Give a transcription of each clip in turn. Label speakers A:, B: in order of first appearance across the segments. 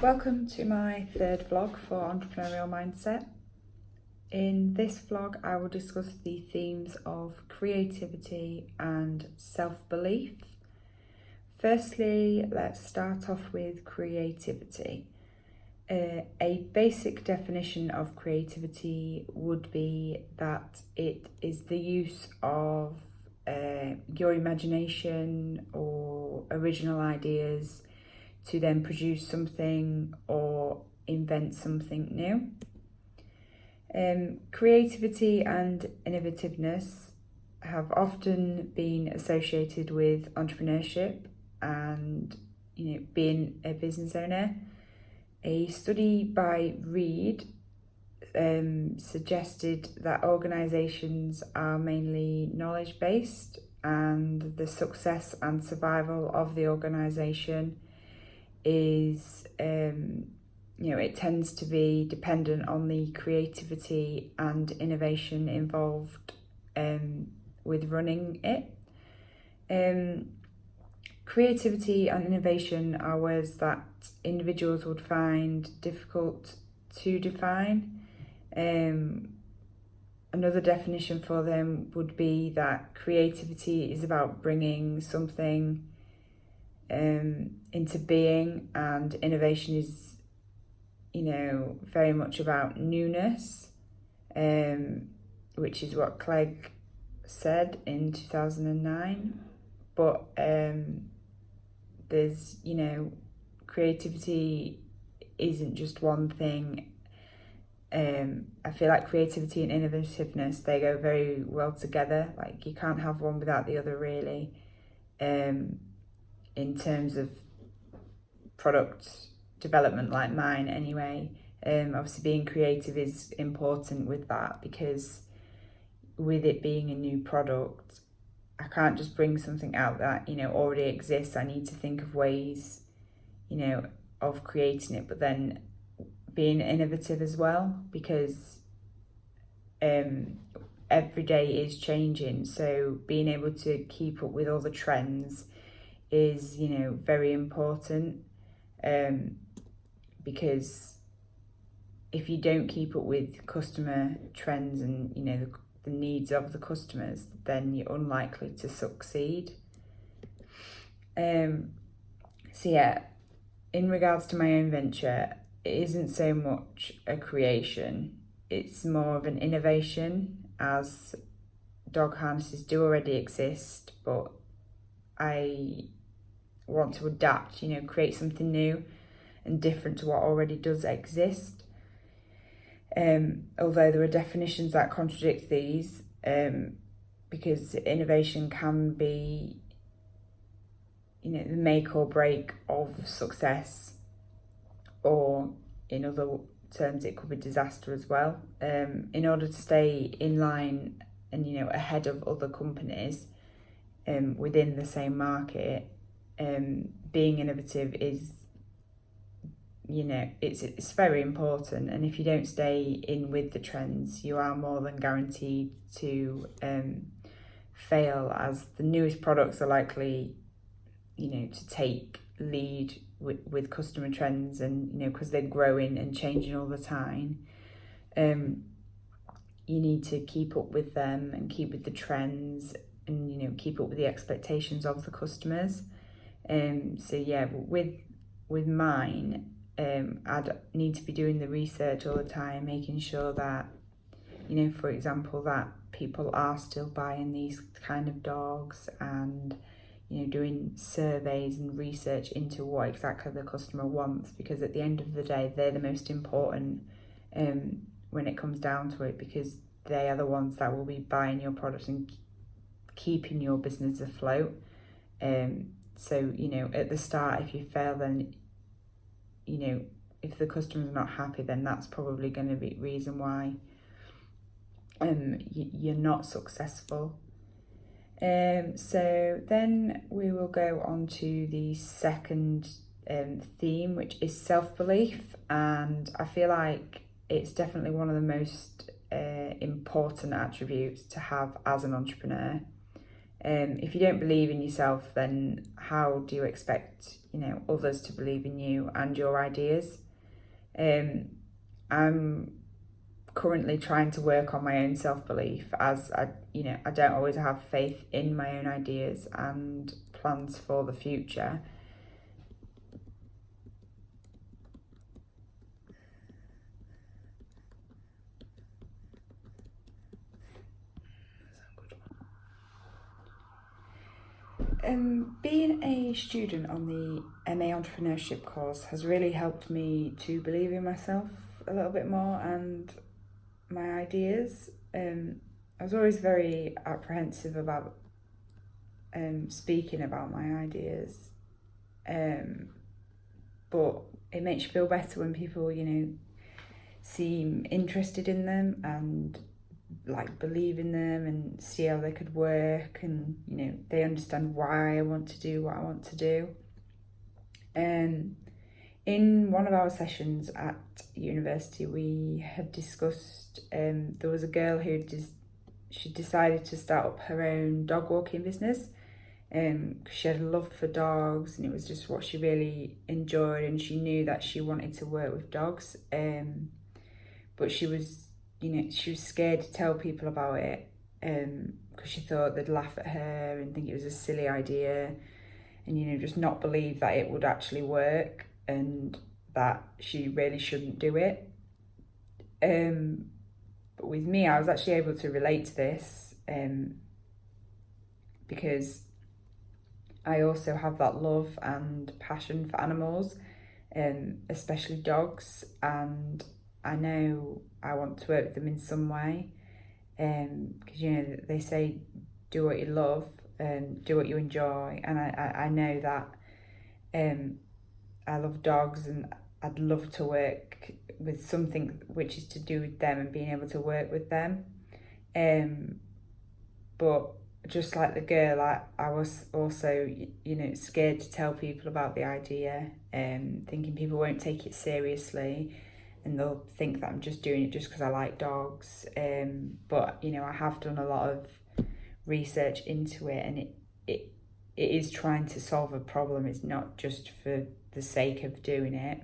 A: Welcome to my third vlog for Entrepreneurial Mindset. In this vlog I will discuss the themes of creativity and self-belief. Firstly, let's start off with creativity. A basic definition of creativity would be that it is the use of your imagination or original ideas to then produce something or invent something new. Creativity and innovativeness have often been associated with entrepreneurship and being a business owner. A study by Reed suggested that organisations are mainly knowledge-based and the success and survival of the organisation is it tends to be dependent on the creativity and innovation involved with running it. Creativity and innovation are words that individuals would find difficult to define. Another definition for them would be that creativity is about bringing something into being, and innovation is very much about newness, which is what Clegg said in 2009. But there's creativity isn't just one thing. I feel like creativity and innovativeness, they go very well together. Like, you can't have one without the other, really. In terms of product development, like mine anyway, obviously being creative is important with that, because with it being a new product, I can't just bring something out that already exists. I need to think of ways of creating it, but then being innovative as well, because every day is changing, so being able to keep up with all the trends is very important, because if you don't keep up with customer trends and the needs of the customers, then you're unlikely to succeed. So yeah, in regards to my own venture, it isn't so much a creation, it's more of an innovation, as dog harnesses do already exist, but I want to adapt, create something new and different to what already does exist. Although there are definitions that contradict these, because innovation can be the make or break of success, or in other terms it could be disaster as well. In order to stay in line and ahead of other companies within the same market, being innovative is it's very important, and if you don't stay in with the trends, you are more than guaranteed to fail, as the newest products are likely to take lead with customer trends, and because they're growing and changing all the time, you need to keep up with them and keep with the trends, and keep up with the expectations of the customers. So yeah, with mine, I'd need to be doing the research all the time, making sure that for example, that people are still buying these kind of dogs, and doing surveys and research into what exactly the customer wants, because at the end of the day, they're the most important when it comes down to it, because they are the ones that will be buying your product and keeping your business afloat. So at the start, if you fail, then if the customer's not happy, then that's probably going to be the reason why you're not successful. So then we will go on to the second theme, which is self-belief, and I feel like it's definitely one of the most important attributes to have as an entrepreneur. If you don't believe in yourself, then how do you expect, others to believe in you and your ideas? I'm currently trying to work on my own self-belief, as I don't always have faith in my own ideas and plans for the future. Being a student on the MA Entrepreneurship course has really helped me to believe in myself a little bit more and my ideas. I was always very apprehensive about speaking about my ideas, but it makes you feel better when people, seem interested in them and believe in them and see how they could work, and they understand why I want to do what I want to do. In one of our sessions at university, we had discussed there was a girl who she decided to start up her own dog walking business, because she had a love for dogs and it was just what she really enjoyed, and she knew that she wanted to work with dogs, but she was scared to tell people about it, because she thought they'd laugh at her and think it was a silly idea, and just not believe that it would actually work and that she really shouldn't do it. But with me, I was actually able to relate to this, because I also have that love and passion for animals, especially dogs, and I know I want to work with them in some way, because they say do what you love and do what you enjoy, and I know that I love dogs and I'd love to work with something which is to do with them and being able to work with them, but just like the girl, I was also scared to tell people about the idea, thinking people won't take it seriously and they'll think that I'm just doing it just because I like dogs, but I have done a lot of research into it, and it is trying to solve a problem. It's not just for the sake of doing it,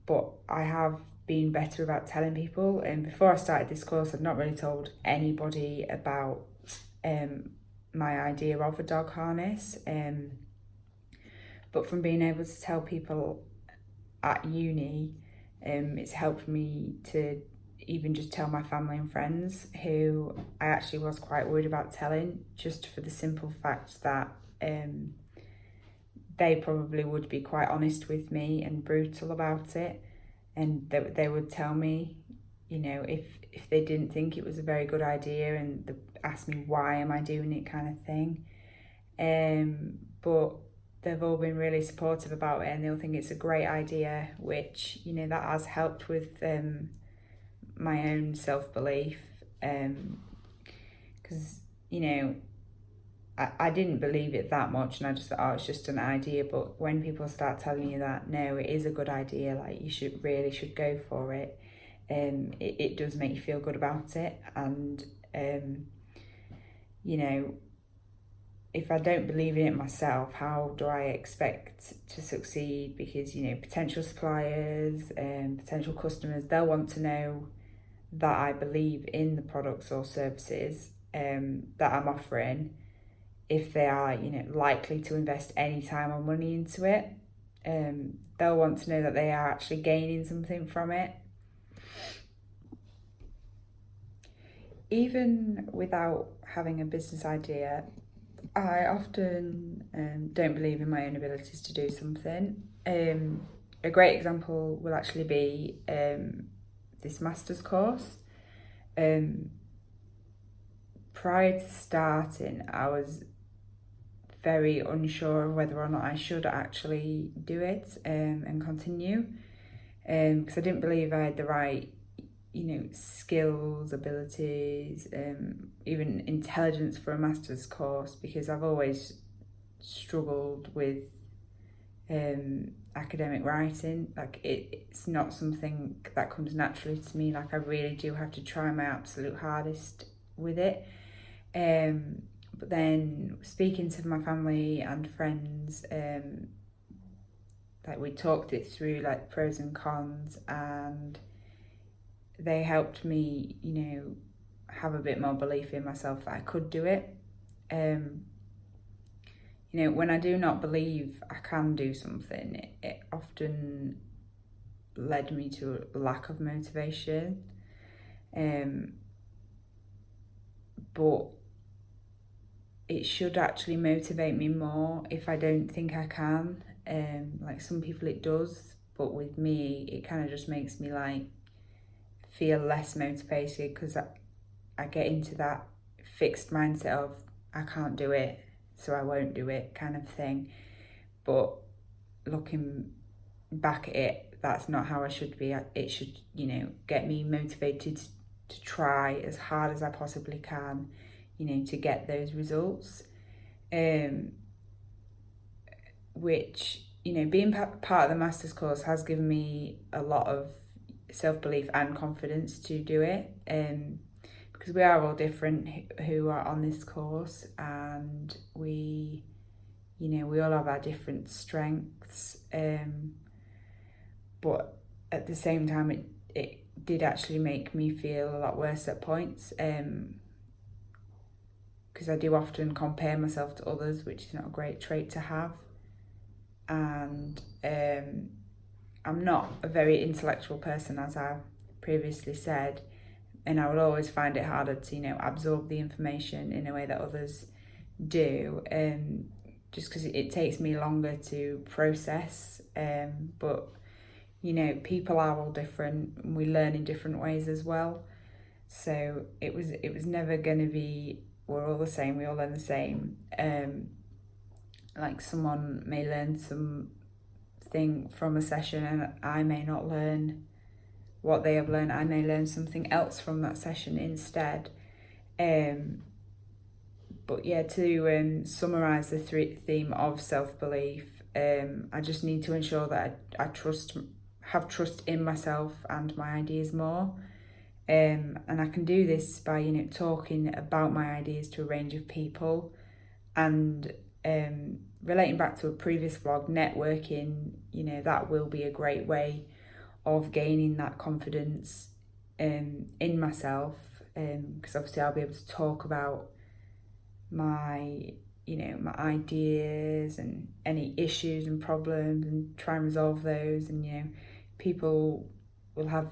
A: but I have been better about telling people, and before I started this course I'd not really told anybody about my idea of a dog harness, but from being able to tell people at uni, it's helped me to even just tell my family and friends, who I actually was quite worried about telling, just for the simple fact that they probably would be quite honest with me and brutal about it, and they would tell me, if they didn't think it was a very good idea, and they asked me why am I doing it, kind of thing. But they've all been really supportive about it, and they'll think it's a great idea, which that has helped with my own self-belief, because I didn't believe it that much, and I just thought, oh, it's just an idea. But when people start telling you that no, it is a good idea, like you should go for it, it does make you feel good about it. And if I don't believe in it myself, how do I expect to succeed? Because potential suppliers and potential customers, they'll want to know that I believe in the products or services that I'm offering, if they are likely to invest any time or money into it. They'll want to know that they are actually gaining something from it. Even without having a business idea, I often don't believe in my own abilities to do something. A great example will actually be this master's course. Prior to starting, I was very unsure of whether or not I should actually do it and continue, because I didn't believe I had the right skills, abilities, even intelligence for a master's course, because I've always struggled with academic writing. It's not something that comes naturally to me. I really do have to try my absolute hardest with it. But then speaking to my family and friends, like we talked it through, like pros and cons, and they helped me, have a bit more belief in myself that I could do it. When I do not believe I can do something, it often led me to a lack of motivation. But it should actually motivate me more if I don't think I can. Like some people it does, but with me it kind of just makes me like feel less motivated, because I get into that fixed mindset of I can't do it, so I won't do it kind of thing. But looking back at it, that's not how I should be. It should, get me motivated to try as hard as I possibly can, to get those results. Which, being part of the master's course has given me a lot of self-belief and confidence to do it. Because we are all different who are on this course, and we all have our different strengths. But at the same time, it did actually make me feel a lot worse at points, because I do often compare myself to others, which is not a great trait to have. And I'm not a very intellectual person, as I previously said, and I would always find it harder to absorb the information in a way that others do, just because it takes me longer to process. But people are all different, and we learn in different ways as well. So it was never going to be we're all the same, we all learn the same. Like someone may learn something from a session and I may not learn what they have learned. I may learn something else from that session instead. But yeah, to summarise the theme of self-belief, I just need to ensure that I have trust in myself and my ideas more. And I can do this by, talking about my ideas to a range of people, and relating back to a previous vlog, networking, that will be a great way of gaining that confidence in myself, because obviously I'll be able to talk about my my ideas and any issues and problems and try and resolve those. And people will have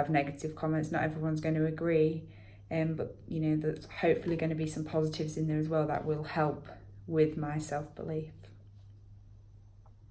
A: negative comments. Not everyone's going to agree, but there's hopefully going to be some positives in there as well that will help with my self-belief.